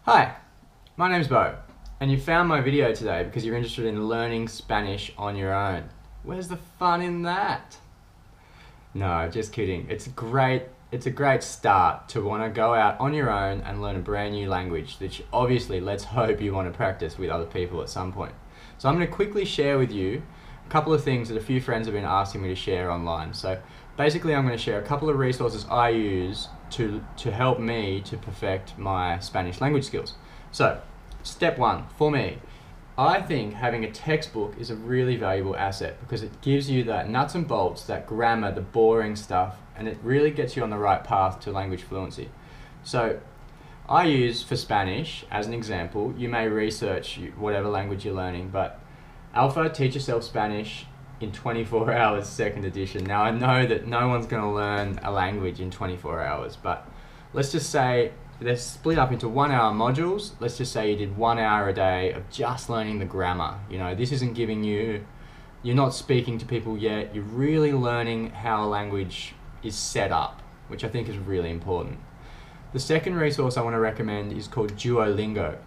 Hi, my name's Bo, and you found my video today because you're interested in learning Spanish on your own. Where's the fun in that? No, just kidding. It's a great start to want to go out on your own and learn a brand new language, which obviously let's hope you want to practice with other people at some point. So I'm going to quickly share with you a couple of things that a few friends have been asking me to share online. So basically I'm going to share a couple of resources I use to help me to perfect my Spanish language skills. So, step one, for me, I think having a textbook is a really valuable asset because it gives you that nuts and bolts, that grammar, the boring stuff, and it really gets you on the right path to language fluency. So, I use for Spanish, as an example, you may research whatever language you're learning, but Alpha Teach Yourself Spanish in 24 hours, second edition. Now I know that no one's going to learn a language in 24 hours, but let's just say they're split up into 1 hour modules. Let's just say you did 1 hour a day of just learning the grammar. You know, this isn't giving you, you're not speaking to people yet, you're really learning how a language is set up, which I think is really important. The second resource I want to recommend is called Duolingo.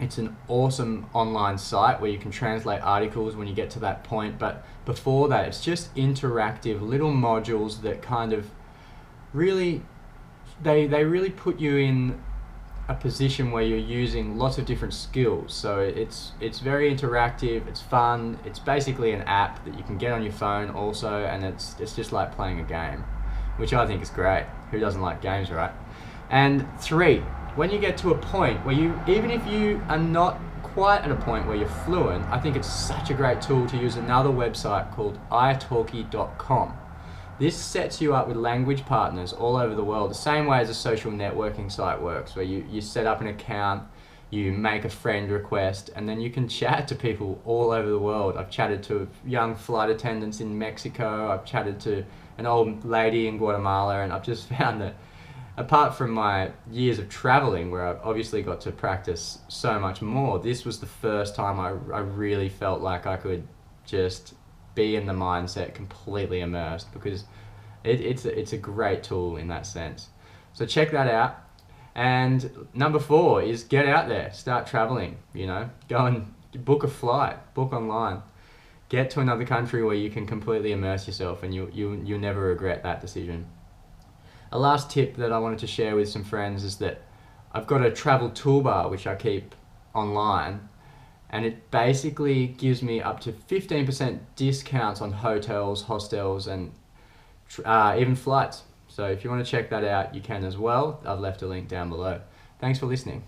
It's an awesome online site where you can translate articles when you get to that point, but before that it's just interactive little modules that kind of really, they really put you in a position where you're using lots of different skills. So it's very interactive, it's fun, it's basically an app that you can get on your phone also, and it's just like playing a game, which I think is great. Who doesn't like games, right? And three, when you get to a point where even if you are not quite at a point where you're fluent, I think it's such a great tool to use another website called italki.com. This sets you up with language partners all over the world, the same way as a social networking site works, where you set up an account, you make a friend request, and then you can chat to people all over the world. I've chatted to young flight attendants in Mexico, I've chatted to an old lady in Guatemala, and I've just found that apart from my years of traveling, where I've obviously got to practice so much more, this was the first time I really felt like I could just be in the mindset completely immersed, because it's a great tool in that sense. So check that out. And number four is get out there, start traveling, you know, go and book a flight, book online. Get to another country where you can completely immerse yourself, and you'll never regret that decision. A last tip that I wanted to share with some friends is that I've got a travel toolbar which I keep online, and it basically gives me up to 15% discounts on hotels, hostels, and even flights. So if you want to check that out, you can as well. I've left a link down below. Thanks for listening.